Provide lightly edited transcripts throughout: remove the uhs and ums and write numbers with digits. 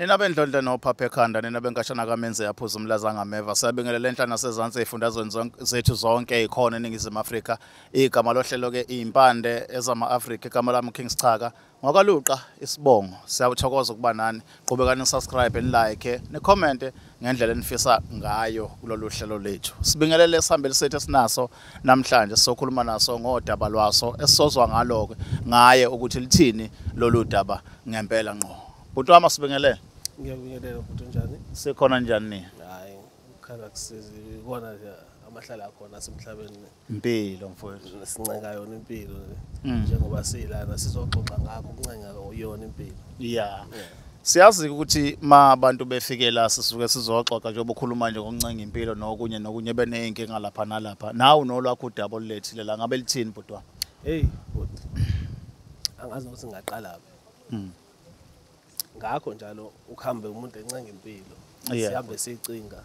Nina bendlondlo nophapha ekhanda nina benkashana kamenze yaphuza umlaza ngameva siyabingelela enhlana nasezantsi ezifundazweni zethu zonke ikhona eningizimu Afrika igama lohlelo ke impande ezama Afrika igama lami King Sichaka ngokaluqa isibongo siyathokoza ukuba nani qhubekani subscribe and like ne comment ngendlela enifisa ngayo kulolu hlelo lethu sibingelele esihambele sethu esinaso namhlanje sizokhuluma naso ngodaba lwaso esizozwa ngalo ke ngaye ukuthi lithini lolu daba ngempela ngqo Buti wami sibingelele Ngiyabingelela ukuthi njani sikhona njani hayi ukhala kusizi ikona nje amahlala akhona asemhlabeni impilo mfowethu sincenga yona impilo njengoba silana sizoxoxa ngakho ukuncenga yona impilo yeah siyazi ukuthi abantu befike la sisuke sizoxoxa njengoba ukhuluma nje ngokuncenga impilo nokunye beneyinkinga lapha nalapha nawe nolwakho udaba olulethile la ngabe lithini buti wami hey buti angazi ukuthi ngaqala ngakho njalo ukuhambe umuntu encenga impilo sihambe sicinga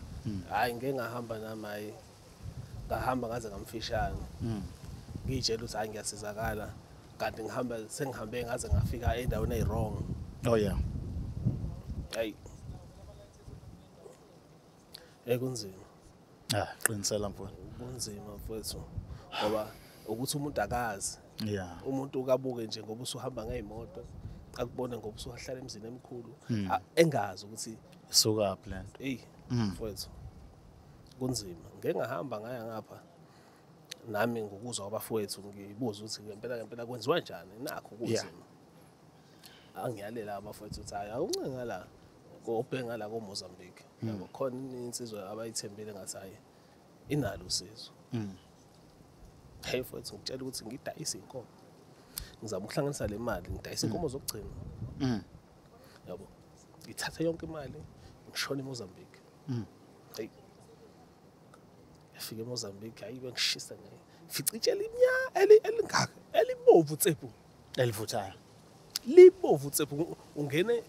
hayi ngeke ngahamba nami hayi ngahamba ngaze ngamfishana ngitshela ukuthi hayi ngiyasizakala kanti sengihambe ngaze ngafika endaweni wrong oh yeah hayi kunzima qinisela mfowethu kunzima mfowethu ngoba ukuthi umuntu akazi yeah umuntu ukabuke nje ngoba usuhamba ngezimoto akubone ngoba usuhlala emzini emikhulu engazi ukuthi isuka plan mfowethu kunzima ngeke ngahamba ngaya ngapha nami ngokuzwa abafowethu ngibuza ukuthi ngempela kwenziwa njani nakho kunzima angiyalela abafowethu ukuthi hayi awuncenga la ngobhenga la koMozambique yabo khona insizwa abayithembile ngathi hayi inalo usizo hey mfowethu ngitshela ukuthi ngidayisa inkomo ngizama ukuhlanganisa le mali ngidayisa inkomo zokugcina yabo ngithatha yonke imali ngishona eMozambique hey yafika eMozambique hayi bengishisa ngaye fica itshela elingaka elibovu tsephu elivuthayo libovu tsephu ungene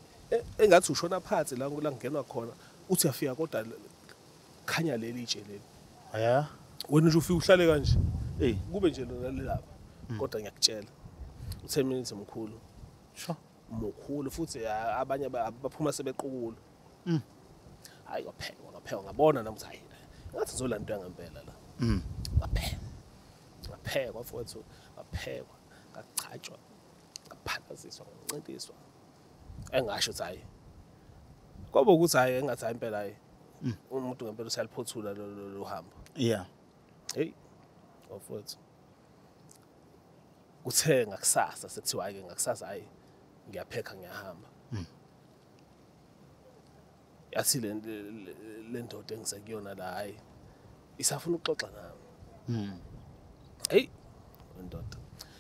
engathi ushona phansi la ngenwa khona uthi uyafika kodwa khanya leli itshe leli yeah wena nje ufika uhlale kanje kube nje lona lapha kodwa ngiyakutshela u10 minutes mkhulu sho mkhulu futhi abanye baphuma sebequkula hayi ngapheka ngabona nami ukuthi hayi ngathi ngizolanda into yangempela la ngaphekwa futhi ngaphekwa ngachachwa ngaphanaziswa ngincintiswa engasho ukuthi hayi kwabo ukuthi hayi engathi hayi impela hayi umuntu ngempela usayiphothula lo hambo yeah hey futhi kuthe ngakusasa sekuthiwa hayi ngakusasa hayi ngiyapheka ngiyahamba yathi le ndoda engisekuyona la hayi isafuna ukuxoxa nami hey ndoda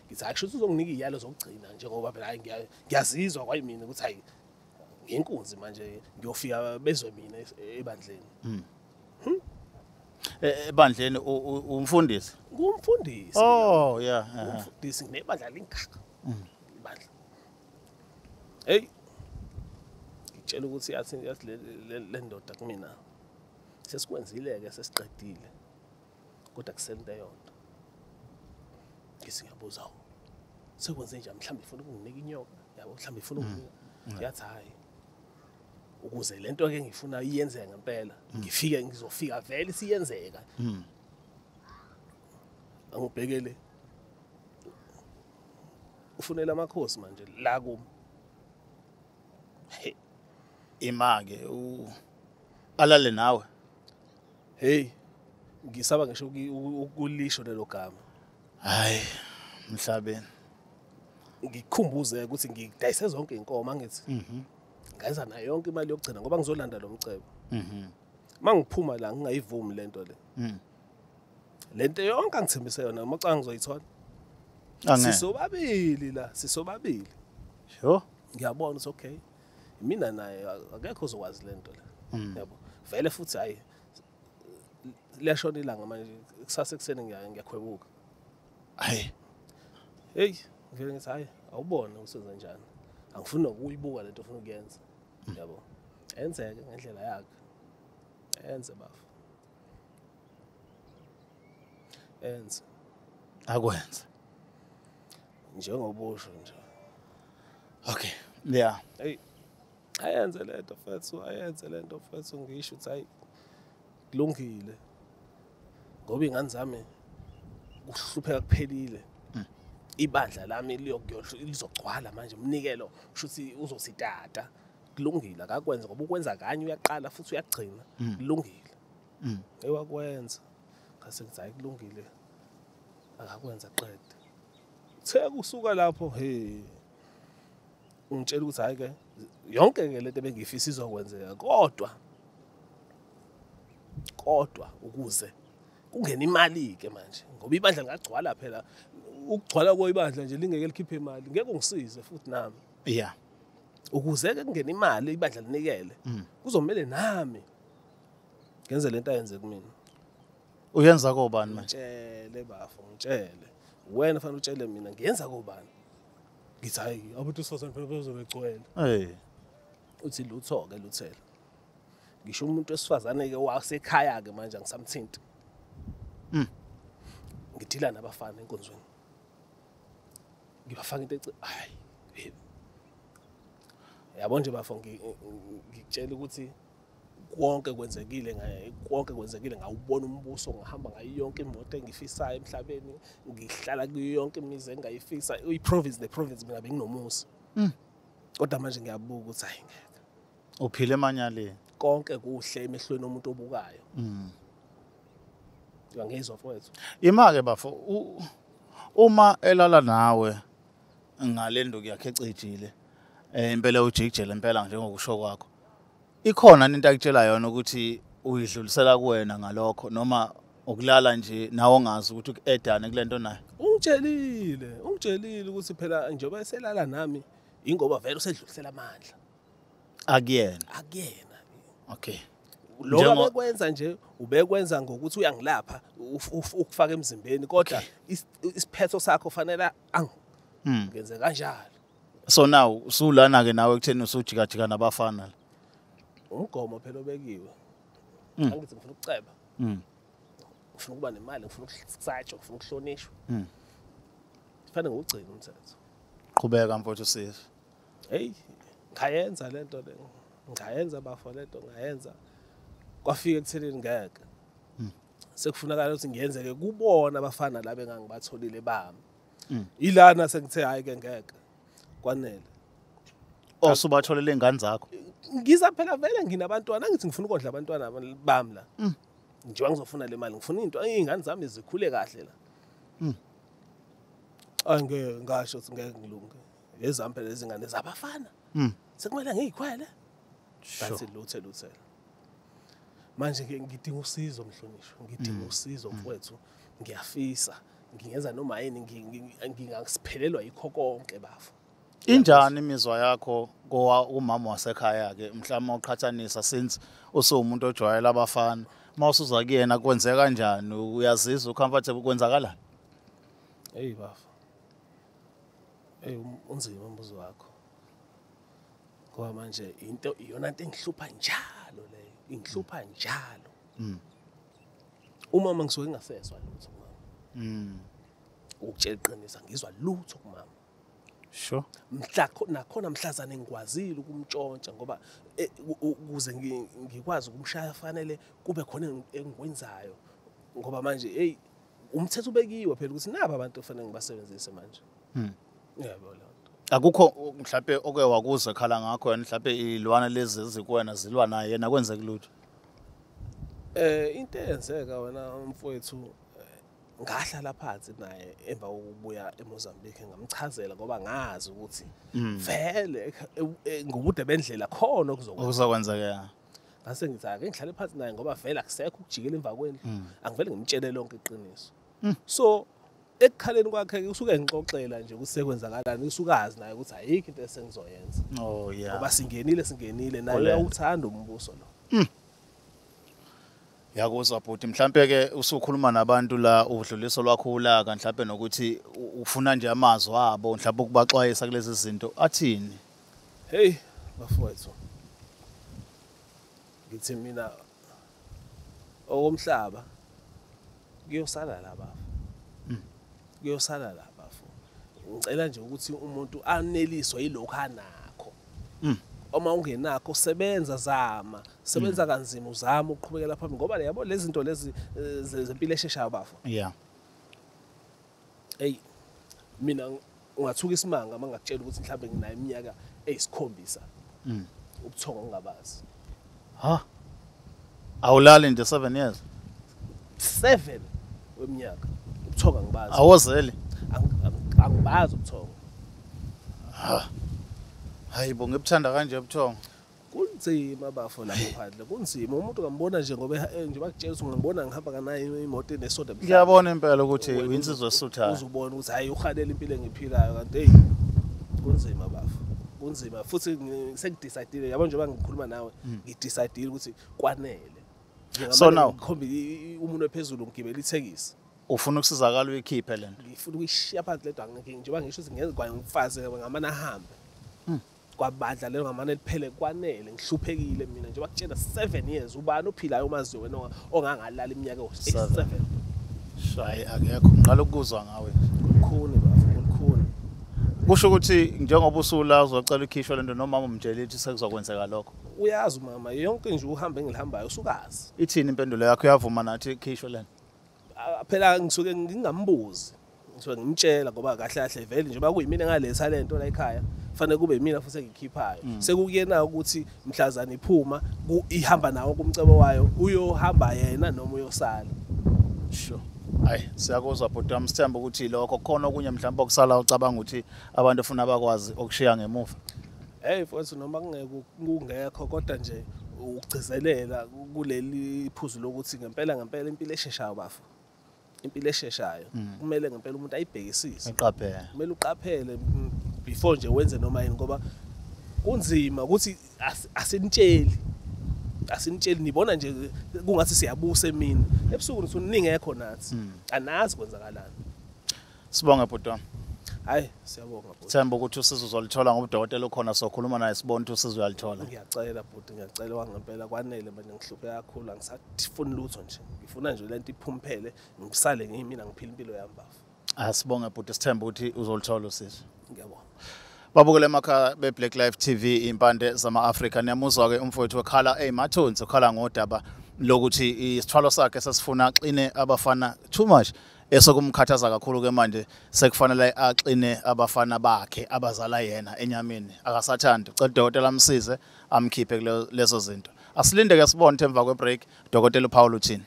ngithi akusho uzonginika iyalo zokugcina njengoba phela hayi ngiyazizwa kwayimina ukuthi hayi ngenkunzi manje ngiyofika bezwe mina ebandleni ebandleni uMfundisi ngumfundisi oh yeah umfundisi nebandla linkaka ibandla hey ngitshela ukuthi yathi le ndoda kumina sesikwenzile ke sesiqedile kodwa kusente yonke ngisingabuza sekwenze njani mhlawumbe ifuna ukunginika inyoka yabo mhlawumbe ifuna ukunginika yathi hayi ukuze lento ke ngifuna iyenzeke ngempela ngizofika vele siyenzeka angibhekele ufunela amakhosi manje la kum hey imake alale nawe hey ngisaba ngisho ukulisho lelo gama hayi mhlabeni ngikhumbuze ukuthi ngidayise zonke inkomo angithi ngayenza nayo yonke imali yokugcina ngoba ngizolanda lo mcebo mangiphuma la ngingayivumi lento le lento yonke angithembise yona macanga ngizoyithola sisobabili sure ngiyabona ukuthi okay mina naye akekho uzokwazi lento le yabo vele futhi hayi liyashona ilanga manje kusasa ekseni ngiyakhwebuka hayi hey ngivele ngithi hayi awubone usenza njani angifuni ukuyibuka lento ofuna ukuyenza yabo enzeke ngendlela yakhe enze bafu enze akwenza njengobusho nje okay yeah hey ayenze lento mfethu ngisho ukuthi hayi kulungile ngoba ingane zami ukuhlupheka kuphelile ibandla lami lizogcwala manje umnikelo shuthi uzositata kulungile akakwenza ngoba ukwenza kanye uyaqala futhi uyagcina kulungile ewakwenza ngase ngithi hayi kulungile akakwenza qede kusuka lapho ungitshela ukuthi hayi ke yonke ke lento ebengifisa izokwenzeka kodwa ukuze kungena imali ke manje ngoba ibandla ngagcwala phela ukugcwala koibandla nje lingeke likhiphe imali ngeke ungisize futhi nami ukuze ke kungena imali ibandla linikele kuzomela nami ngenze lento ayenze kumina uyenza kobani manje ngitshele bafo ngitshele wena fanele utshele mina ngiyenza kobani ngithi hayi abantu sifazane phela bezobegcwele uthi lutho ke luthela ngisho umuntu wesifazane ke wasekhaya ke manje angisamthinti ngidila nabafana enkonzweni ngibafaka into hayi yabo nje bafo ngikutshela ukuthi konke kwenzekile ngawubona umbuso ngihamba ngayo yonke imoto engifisayo emhlabeni ngihlala kuyo yonke imizi engayifisa the province mina benginomusa kodwa manje ngiyabuka ukuthi hayi ngeke uphile emanyaleni konke kuhle emehlweni omuntu obukayo ngiyangizwa mfowethu imake bafo uma elala nawe ngalenduku yakhe ecijile impela ujikijele impela njengokusho kwakho ikhona into akutshela yona ukuthi uyidlulisela kuwena ngalokho noma ukulala nje nawe ongazi ukuthi ukedane kulento naye ungitshelile ukuthi phela njengoba eselala nami ingoba vele usedlulisela amandla akuyena okay lokho bekwenza nje ubekwenza ngokuthi uyangilapha ukufaka emzimbeni kodwa isiphetho sakho fanele ngenze kanjalo so now usulana ke nawe kutheni usujikajika nabafana umgomo phela obekiwe angithi ngifuna ukuceba ngifuna ukuba nemali ngifuna ukusatshwa ngifuna ukuhlonishwa kufanele ngugcine umthetho qhubeka mfowethu sisi ngayenza lento le ngayenza bafo lento ngayenza kwafika ekutheleni ngeke sekufunakala ukuthi ngiyenze ke kubona abafana laba engangibatholile bami ilana sengithe hayi ke ngeke kwanele osubatholele ingane zakho ngiza phela vele nginabantwana ngithi ngifuna ukondla abantwana bami la njengoba ngizofuna le mali ngifuna into izingane zami zikhule kahle la angeke ngasho ukuthi ngeke ngilunge ezami phela izingane zabafana sekumele ngiyikhwele bathi luthe manje ke ngidinga usizo mhlonishwa ngidinga usizo mfowethu ngiyafisa ngingenza noma yini ngingasiphelelwa yikho konke bafo injani imizwa yakho umama wasekhaya ke mhlawumbe uqhathanisa since usumuntu ojwayela abafana mawusuza kuyena kwenzeka kanjani uyazizwa ucomfortable kwenzakalani bafo unzima umbuzo wakho ngoba manje into iyona into engihlupha njalo leyo ingihlupha njalo umama ngisuke ngingaseswa lutho mama ukutshela iqiniso ngizwa lutho kumama sure nakhona mhlazane ngikwazile ukumtshontsha ngoba ukuze ngikwazi ukumshaya fanele kube khona engikwenzayo ngoba manje umthetho ubekiwe phela ukuthi naba abantu kufanele ngibasebenzise manje yebo lonto akukho mhlawumbe oke wakuze khala ngakho yena mhlawumbe ilwana lezi ezikuwena zilwa naye yena kwenzeka lutho into eyenzeka wena mfowethu ngahlala phansi naye emva kokubuya eMozambique ngamchazela ngoba ngazi ukuthi vele ngobude bendlela khona okuzokwenzeka ngase ngithi ake ngihlale phansi naye ngoba vele akusekho ukujikela emva kwendlu angivele ngimtshele lonke iqiniso so ekukhaleni kwakhe usuke ngixoxela nje ukuthi sekwenzakalani usukazi naye ukuthi ayikho into esengizoyenza ngoba singenile naye uyawuthanda umbuso lo yakuzwa bhuti mhlambe ke usukhuluma nabantu la udluliso lwakho ulaka mhlambe nokuthi ufuna nje amazwi wabo mhlambe ukubaxwayisa kulezi zinto athini bafowethu ngithi mina okomhlaba kuyosala la bafo kuyosala la bafo ngicela nje ukuthi umuntu aneliswe yilokho anakho uma ungenakho sebenza zama sebenza kanzima uzama uqhubekela phambili ngoba yabo lezi zinto lezi zempilo esheshayo bafo yeah hey mina ungathuka isimanga mangakutshela ukuthi mhlawumbe nginayo iminyaka eyisikhombisa ubuthongo ngingabazi ha awulali nje 7 years 7 weminyaka ubuthongo ngibazi awozeli angibazi ubuthongo hayibo ngibuthanda kanje ubuthongo kunzima bafo lapho phandle kunzima umuntu ngambona nje ngoba nje bakutshela ukuthi ngibona ngihamba kanayo imoto enesoda mhlawumbe ngiyabona impela ukuthi uyinsizwa esuthayo uzubona ukuthi hayi uhalela impilo engiphilayo kanti hey kunzima bafo kunzima futhi sengidecidile yabo njengoba ngikhuluma nawe ngidecidile ukuthi kwanele so now ngikhomba umuntu ephezulu ngigibela ithekisi ufuna ukusizakala uyikhiphe lento ngifuna ukuyishiya phansi ledwa angeke njengoba ngisho ukuthi ngenza kwayifaze ngamana ahambe kwabadla lelo ngamane liphele kwanele ngihluphekile mina njengoba kutshela 7 years ubani ophilayo umazi wena ongangalala iminyaka o7 shayi akekho ngiqala ukuzwa ngawe kukhuni bafo kukhuni kusho ukuthi njengoba usula uzocela ukhishwa lento nomama umtshela ukuthi sekuzokwenzeka lokho uyazi mama yonke nje uhambe engilihambayo usukazi ithini impendulo yakho uyavuma nathi ikhishwa lento phela ngisuke ngingambuzi ngisuke ngimtshela ngoba kahle kahle vele njengoba kuyimina ngaletha lento la ekhaya fanele kube yimina futhi engikhiphayo sekukuyena ukuthi mhlazana iphuma ihamba nawo kumcebo wayo uyohamba yena noma uyosala sure hayi siyakuzwa bhuti wami sithemba ukuthi lokho khona okunye mhlawumbe okusala ucabanga ukuthi abantu ufuna bakwazi okushiya ngemuva hey futhi noma kungekho kodwa nje ukugcizelela kuleli phuzu lokuthi ngempela impilo esheshayo bafo impilo esheshayo kumele ngempela umuntu ayibhekisise eqaphele kumele uqaphele before nje wenze noma yini ngoba kunzima ukuthi asinitsheli nibona nje kungathi siyabusa emini ebusuku nithi ningekho nathi anazi kwenzakalani sibonge bhuti wami hayi siyabonga bhuti themba ukuthi usizo uzolithola ngoba udokotela ukhona sokhuluma naye sibona ukuthi usizo uyalithola ngiyacela bhuti ngiyacela wangempela kwanele manje ngihluphe kakhulu angisafuni lutho nje ngifuna nje lento iphumphele ngisale ngimina ngiphila impilo yami bafo asibonge bhuti sithemba ukuthi uzolithola usizo ngiyabonga babukele emakha beBlaqlife TV impande zama-Afrika niyamuzwa ke umfowethu wekhala mathunzi ukhala ngodaba lokuthi isithwalo sakhe sesifuna axine abafana too much esokumkhathaza kakhulu ke manje sekufanele axine abafana bakhe abazala yena enyameni akasathandi ucela udokotela amsize amkhiphe lezo zinto asilinde ke sibone emva kwebreak dokotela uPaul uthini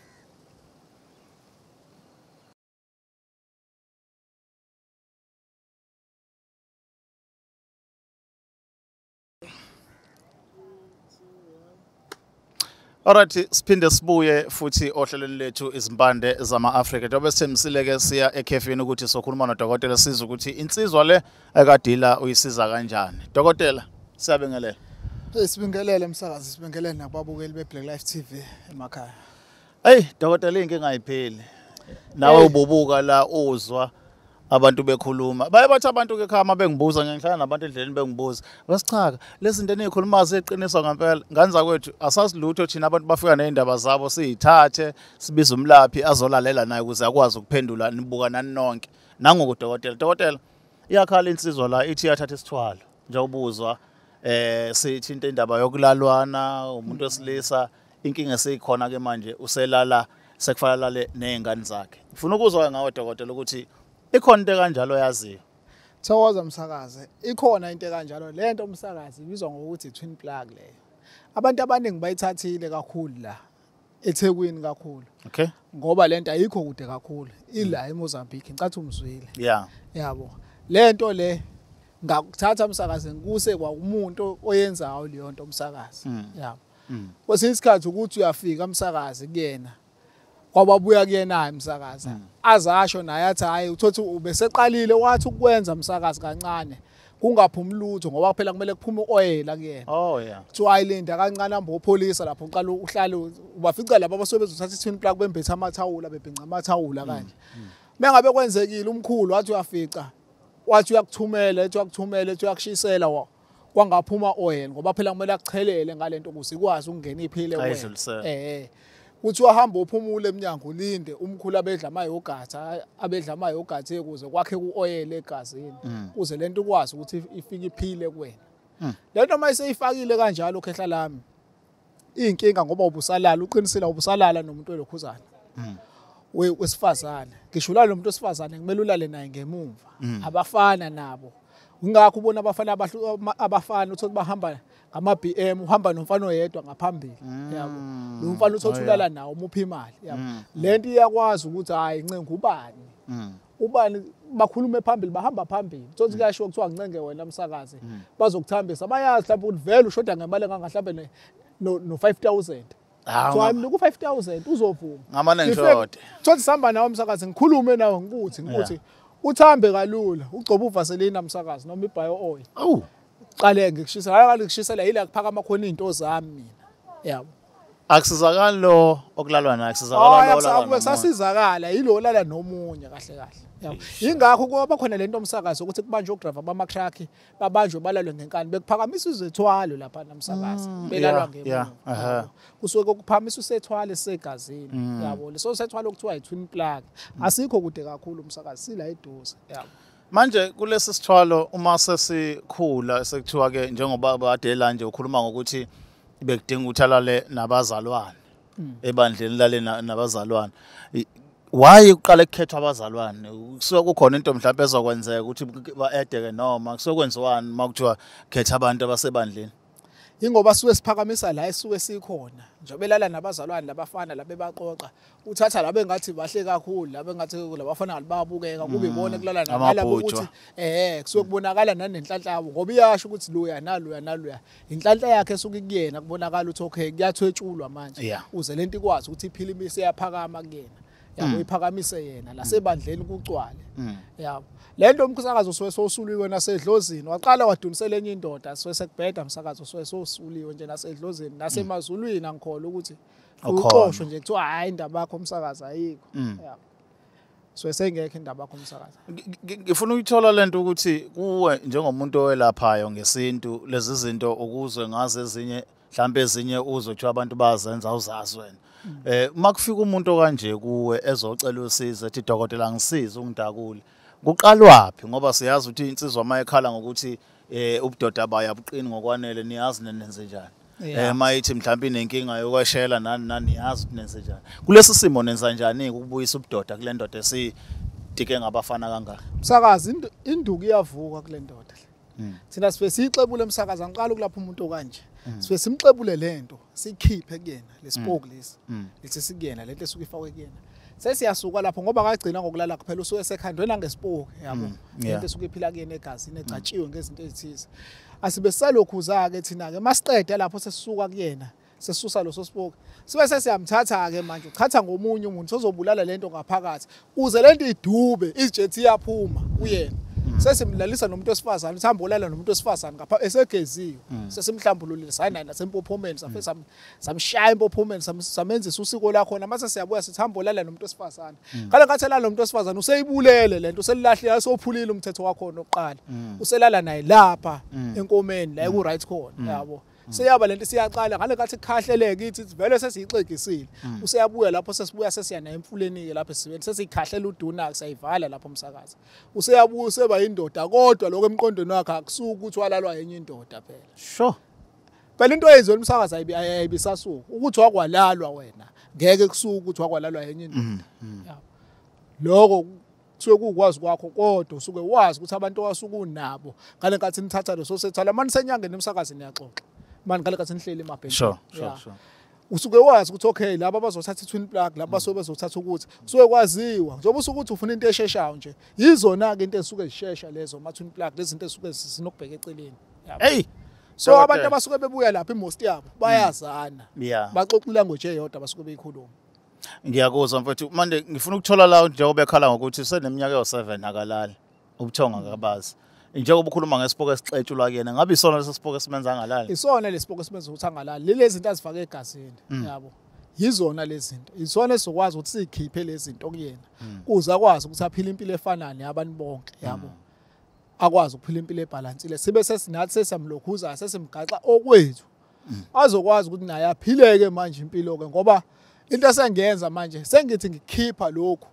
Alright siphinde sibuye futhi ohlelweni lethu izimpande zama-Afrika njengoba sithembisile ke siya ekhefini ukuthi sokhuluma nodokotela siza ukuthi insizwa le ekadila uyisiza kanjani dokotela siyabingelela sibingelele msakazi sibingelele nababukeli beBlaqlife TV emakhaya hey dokotela inkinga ayipheli nawe ububuka la uzwa abantu bekhuluma baye bathi abantu ke khama bengibuza ngihlala nabantu endleleni bengibuza wesichaka lezinto enikhuluma zeqiniso ngempela nganza kwethu asasilutho thina abantu bafika nezindaba zabo siyithathe sibiza umlaphi azolalela naye ukuze akwazi ukuphendula nibuka nani nonke nangoku dokotela iyakhala insizwa la ithi yathatha isithwalo nje ubuzwa sithi into indaba yokulalwana umuntu wesilisa inkinga seyikhona ke manje uselala sekufanele nezingane zakhe ngifuna ukuzwa ngawe dokotela ukuthi ikhona into kanjalo yaziyo Thokoza msakazi ikhona into kanjalo lento umsakazi ibizwa ngokuthi twin plug leyo abantu abaningi bayithathile kakhulu la eThekwini kakhulu okay ngoba lento ayikho kude kakhulu ila eMozambique ngicathi umzwile yeah yabo lento le ngakuthatha umsakazi ngikuse kwa umuntu oyenzayo leyo nto umsakazi yabo kwesinye isikhathi ukuthi uyafika umsakazi kuyena kwababuya kuyena umsakazi azasho naye athi hayi uthothi ubeseqalile wathi ukwenza umsakazi kancane kungaphumi lutho ngoba phela kumele kuphume oil kuyena oh yeah to island akancane amba opholisa lapho uqala uhlale ubafica labo abasobe bezothatha twin plug bembetha amathawula bebhinqa amathawula kanje mengabe kwenzekile umkhulu wathi uyafica wathi uyakuthumela ethi uyakuthumela ethi uyakushisela kwangaphuma oil ngoba phela kumele akuchelele ngalento ukuze ikwazi ukungena iphile wena uthi wahamba uphumule eminyango ulinde umkhulu abedla amayogathi ukuze kwakhe kuoil egazini kuze lento ukwazi ukuthi ifike iphile kuwena lento mase ifakile kanjalo ukhehla lami inkinga ngoba ubusalala uqinisile ubusalala nomuntu welokhuzana wesifazane ngisho lo muntu wesifazane kumele ulale naye ngemuva abafana nabo ngakho ubona abafana uthi bahamba ngama BM uhamba nomfana oyedwa ngaphambili yabo lo mfana uthi ulala nawo umuphi imali yabo lento iyakwazi ukuthi hayi ncenga ubani bakhulume phambili bahamba phambili uthi kuyasho kuthiwa ngincenge wena umsakazi bazokuthambisa bayazi mhlawumbe ukuthi vele ushoda ngemali engangahlambe no 5000 Twami ku 5000 uzovuma ngamane ngishode uthi sihamba nawe umsakazi ngikhulume nawe ngikuthi uthambe kalula ugcoba uvaseline umsakazi noma ibhayo oil qale ngikushisa hayi ngikushisela yila kuphakama khona izinto zami mina yabo akusizakala lo okulalwa naye akusizakala lo la kusasizakala yilo lala nomunye kahle yabo ingakho kuba khona lento umsakazi ukuthi kubanjwe ogriver bamatraki babanjwe balalwe ngenkani bekuphakamisa izithwalo lapha namsakazi belalwa ngemuva kusuke kuphakamisa usethwalo segazini yabo leso sethwalo kuthiwa i-twin plug asikho kude kakhulu umsakazi sila eduze yabo manje kulesi sithwalo uma sesikhula sekuthiwa ke njengoba badela nje ukhuluma ngokuthi bekudinga ukuthi alale nabazalwane ebandleni lale nabazalwane why uqala ukukhethwa abazalwane kusuka kukhona into mhlawumbe ezokwenzeka ukuthi baedeke noma kusokwenziwani makuthiwa khetha abantu abasebandleni ingoba suke siphakamisa la esuke sikhona njengoba belala nabazalwane labafana labebaxoxa uthatha labe ngathi bahle kakhulu labe ngathi labafana alibabukeka kube ibona kulala nalabo ukuthi kusuke kubonakala nanenhlanhla yabo ngoba iyasho ukuthi loya naloya inhlanhla yakhe esuke kuyena kubonakala ukuthi okay kuyathwetshulwa manje uze lento ikwazi ukuthi iphila imise yaphakama kuyena yabo iphakamise yena lasebandleni kucwale yabo lento umsakazo sowe sosuliwe nasedlozini waqala wadunisela enye indoda sowe sekubheda umsakazo sowe sosuliwe nje nasedlozini nasemazulwini angikhola ukuthi uqoshwe nje kuthiwa hayi indaba yakho umsakazo ayikho yabo sowe sengekho indaba yakho umsakazo ngifuna ukuthola lento ukuthi kuwe njengomuntu owelaphayo ngesintu lezi zinto ukuzwe ngaze ezinye mhlambe ezinye uzothi abantu bazenza uzazi wena makufika umuntu kanje kuwe ezocela usizo ethi dokotela ngisize ungidakule kuqalwapi ngoba siyazi ukuthi insizwa mayekhala ngokuthi ubudoda baya buqini ngokwanele niyazi nenze njani mayithi mhlawumbe inenkinga yokweshela nani yazi nenze njani kulesi simo nenza njani ukubuyisa ubudoda kule ndoda esitike ngabafana kangaka umsakazi induku iyavuka kule ndoda thina sibe sixebule umsakazi angiqala ukulapha umuntu kanje sibe simxebule lento sikhiphe kuyena lespoke lesi lithi sikuyena lento esuke ifakwe kuyena sesiyasuka lapho ngoba akagcina ngokulala kuphela usuke esekhandwena ngespoke yabo lento esuke iphila kuyena egazini ecatshiwe ngezinto ezithize asibe salokhuza ke thina ke masiqede lapho sesisuka kuyena sesisusa lo sospoke sibe sesiyamthatha ke manje uchatha ngomunye umuntu sozobulala lento ngaphakathi uze lento idube ijethi iyaphuma kuyena sesimlalisa nomuntu wesifazane uthamba olala nomuntu wesifazane ngapha esegeziwe sesimhlambululile sayina nasempophomeni safisa samshaya impophomeni samenzisa usiko lakho mase siyabuya sithamba olala nomuntu wesifazane kale ngathi lala nomuntu wesifazane useyibulele lento selilahle asophulile umthetho wakho noqala uselala naye lapha enkomeni la eku right corner yabo seyaba lento siyaqala ngale ngathi khahleleke ithi vele sesiyixegisile useyabuya lapho sesibuya sesiyana emfuleni ke lapho sibeni sesikhahlela uduna kusayivala lapho umsakazi useyabuya useba indoda kodwa lokho emqondweni wakhe akusuka ukuthi walalwa yenye indoda phela sure phela into eyenziwe umsakazi ayibisasuka ukuthi wakwalalwa wena ngeke kusuka ukuthi wakwalalwa yenye indoda lokho kusuke kukwazi kwakho kodwa usuke wazi ukuthi abantu wasuka unabo ngale ngathi nithatha lo sosethala manje senyangeni umsakazi niyaxoxa manje ngale ngathi nihleli emabhenki sure usuke wazi ukuthi okay laba bazothatha i-twin plug laba basobe bezothatha ukuthi usuke kwaziwa njengoba usuke uthi ufuna into esheshayo nje yizona ke into ezisuke zishesha lezo ama-twin plug lezi zinto ezisuke zinokubheka eceleni hey so abantu abasuke bebuya lapha imost yabo bayazana baxoxa ilanguage eyodwa basuke beyikhuluma ngiyakuzwa mfethu manje ngifuna ukuthola la njengoba ekhala ngokuthi useneminyaka yo7 akalali ubuthonga kabazi njengoba ukhuluma ngespoke esixetshulwa kuyena ngabe isona leso spoke esimenza ngalali isona lespoke esimenza ukuthi angalali lezi zinto azifake egazini yabo yizona lezi zinto isona esokwazi ukuthi sikhiphe lezi zinto kuyena kuze akwazi ukuthi aphile impilo efanele yabantu bonke yabo akwazi ukuphila impilo ebalansile sibe sesinathi sesamlokhuza sesimgaxa okwethu azokwazi ukuthi naye aphileke manje impilo ke ngoba into esengenza manje sengithi ngikhipha lokho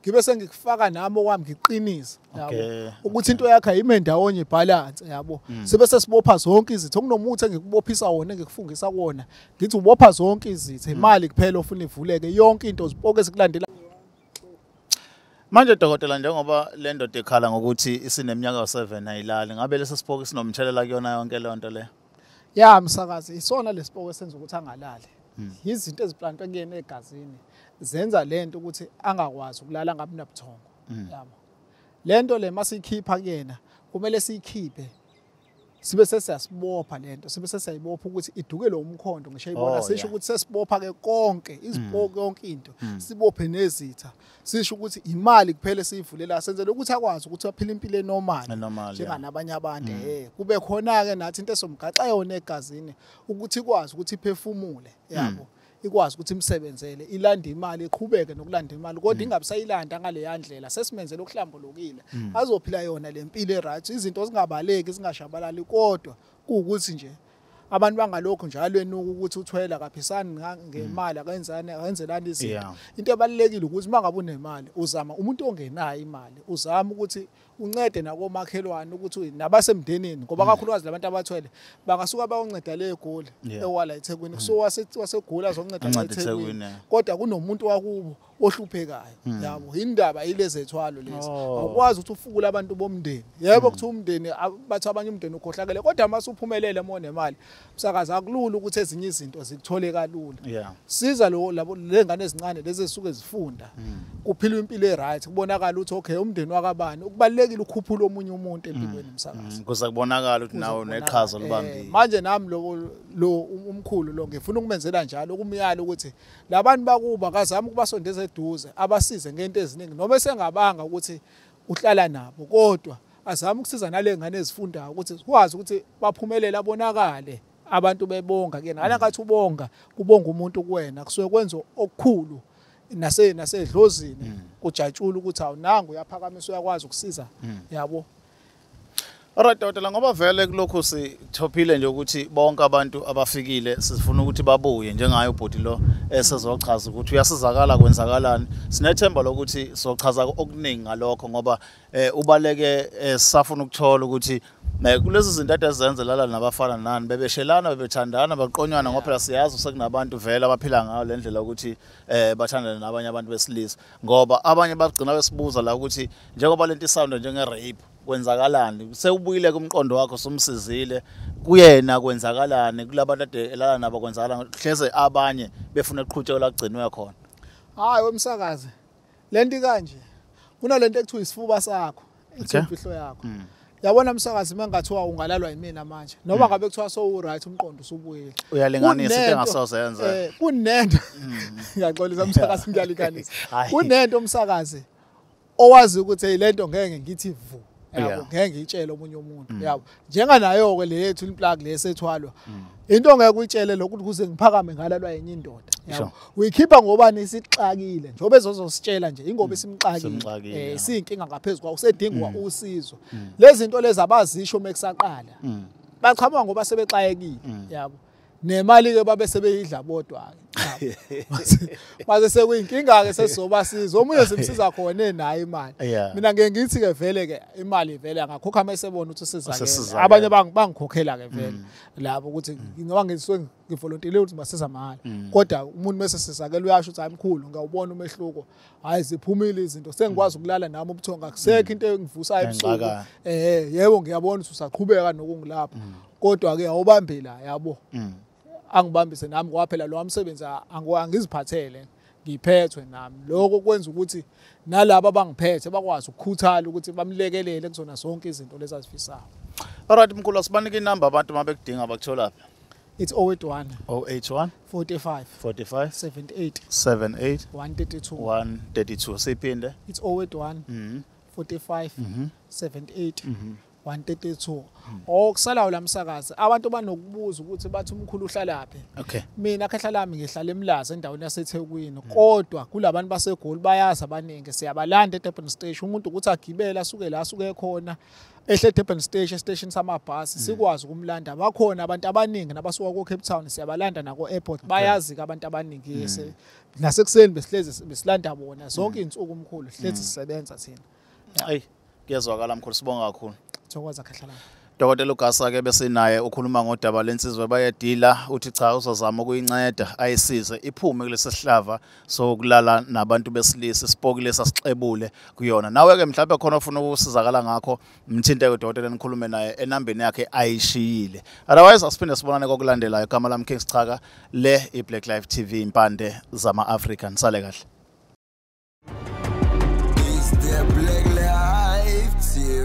ngibe sengikufaka nami okwami ngiqinisa Okay, yabo ukuthi into yakhe ayime ndawonye ibalance yabo sibe sesibopha zonke izitho kunomuthi engikubophisa wona engikufungisa kuona ngithi ubopha zonke izitho imali kuphela ofuna ivuleke yonke into zipoke sikulandela. Manje dokotela, njengoba le ndoda ekhala ngokuthi isineminyaka yo7 ayilali, ngabe lesi sipoke sinomthelela kuyona yonke le nto le? Ya msakazi isona lesipoke senza ukuthi angalali. Izinto eziplantwe kuyena egazini zenza lento ukuthi angakwazi ukulala ngabe nabuthongo yabo. Lento le masikhipha kuyena kumele siyikhiphe sibe sesiyasibopha lento sibe sesiyayibopha ukuthi iduke lo umkhondo ngisho ayibona sisho ukuthi sesibopha ke konke izipoke yonke into sibophe nezitha sisho ukuthi imali kuphela siyivulela senzele ukuthi akwazi ukuthi aphile impilo enormal njenganabanye abantu kube khona ke nathi into esomgaxa yona egazini ukuthi ikwazi ukuthi iphefumule yabo ikwazi ukuthi imsebenzele ilanda imali iqhubeke nokulanda imali kodwa ingabisayilanda ngale yandlela sesimenzele okuhlambulukile azophila yona lempilo eright izinto zingabaleki zingashabalali kodwa kuukuthi nje abantu bangalokho njalo enuka ukuthi uthwela kaphisani ngemali akenzane akenzelani izinto into ebalekile ukuthi mangabe unemali uzama umuntu ongenayo imali uzama ukuthi uncede nakomakhelwane ukuthi nabasemndenini ngoba kakhulukazi labantu abathwele bangasuka bayonceda le egoli ewala eThekwini so wasegula azonceda eThekwini kodwa kunomuntu wakubo ohluphekayo yabo indaba yilezethwalo lezi awukwazi ukuthi ufukule abantu bomndeni yebo kuthi umndeni bathi abanye umndeni ukhohlakele kodwa masuphumelele monemali msakaza akulula ukuthi ezinye izinto zikuthole kalula siza lo lengane ezincane lezi esuke zifunda kuphila impilo eright kubonakala ukuthi okay umndeni wakabani ukubalekile ukukhuphula omunye umuntu empilweni msakaza kuze kubonakala ukuthi nawo neqhaza libambile manje nami lo umkhulu lo ngifuna ukumenzela njalo ukumyala ukuthi labantu bakuba kazama ukubasondeza eduze abasize ngento eziningi noma sengabanga ukuthi uhlala nabo kodwa azama ukusiza nale ngane ezifundayo ukuthi sikwazi ukuthi baphumelele abonakale abantu bebonga kuyena ngalakathi ubonga kubonga umuntu kuwena kusuke kwenza okukhulu nasedlozini kujatshula ukuthi awunanga uyaphakamiswa uyakwazi ukusiza yabo. Alright dokotela, ngoba vele kulokho sithophile nje ukuthi bonke abantu abafikile sifuna ukuthi babuye njengaye ubhodi lo esezochaza ukuthi uyasizakala kwenzakalani. Sinethemba lokuthi sochaza okuningi ngalokho ngoba ubaleke safuna ukuthola ukuthi kulezi zinto ade zenzelala nabafana nani bebeshelana bebethandana baqonywana ngoba phela siyazi sekunabantu vele abaphila ngayo le ndlela ukuthi bathandana nabanye abantu besilisa ngoba abanye bagcina besibuza la ukuthi njengoba lento isound njenge rape kwenzakalani sewubuyile kumqondo wakho somsizile kuyena kwenzakalani kulabantu ade elala nabo kwenzakalani hleze abanye befuna uqhutshela kugcinwe khona. Hayi wemsakazi lento kanje kunalento ekuthiwa isifuba sakho imfihlo yakho yabona msakazi mengathiwa ungalalwa yimina manje noma ngabe kuthiwa so right umqondo usubuyile uyalinganisa into engasozenza kunento ngiyaxolisa msakazi ngiyalikanisa kunento umsakazi owazi ukuthi lento ngeke ngithi vu yabo ngeke ngitshele omunye umuntu yabo njenga nayo ke le yethu implug lesethwalwa into ngeke uyitshele lokuthi kuze ngiphakame ngalalwa yenye indoda yabo uyikhipha ngoba nisixakile njobe ezozositshela nje ingoba isimxakile siyinkinga ngaphezulu kwa usedingwa usizo lezi zinto lezi abazisho mekusaqala bachama ngoba sebexayekile yabo nemali ke babe sebeyidla bodwa ke mase sekuyinkinga ke sesizobasiza omunye simsiza khona naye imali mina ngeke ngithi ke vele ke imali vele angakhokha mesebona ukuthi sizakela abanye bangikhokhela ke vele lapho ukuthi ngoba ngisuke ngivolunteer ukuthi basiza mahhala kodwa umuntu mase sizakela uyasho ukuthi ayimkhulu ngawubona umehluko hayi ziphumile izinto sengikwazi ukulala nami ubuthonga akusekho into engivusayo ebusuku yebo ngiyabona ukuthi usaqhubeka nokungilapha kodwa ke awubambe la yabo angibambise nami ngoba phela lo umsebenzi angiziphathele ngiphethwe nami lokho kwenza ukuthi nalabo abangiphethe bakwazi ukukhuthala ukuthi bamlekelele kuzona zonke izinto lezi azifisayo. Alright mkhulu asibanike inamba abantu mabekudinga bakuthola lapha. It's 081 081 45 45 78 78 132 132 siphinde it's 081 45 78 132 okusalayo lamsakazi abantu banokubuza ukuthi bathi umkhulu uhlalaphi. Okay. Mina ekhaya lami ngihlala eMlazi endaweni yaseThekwini kodwa kulabantu baseGoli bayazi abaningi siyabalanda eDurban Station umuntu ukuthi agibela asuke la asuke khona ehle eDurban Station samabhasi sikwazi ukumlanda bakhona abantu abaningi nabasuka ku Cape Town siyabalanda nako airport bayazi abantu abaningi nasekuseni besilanda bona zonke insuku umkhulu hlethi sisebenza thina. Hayi kuyezwakala mkhulu sibonga kakhulu. Thokoza khahla lami. Dr. Ugasa ke bese naye ukhuluma ngodaba lensizwe bayedila uthi cha uzozama ukuyinceda ayisize iphume kulesi sihlava sokulala nabantu besilisa sipokile sasixebule kuyona. Nawe ke mhlawumbe khona ufuna ukusizakala ngakho mthinte ke Dr. nikhulume naye enambeni yakhe ayishiyile. Otherwise asiphinde sibonane kokulandelayo igama lami King Sichaka le iBlaqlife TV impande zama African sale kahle. Is there Blaqlife TV?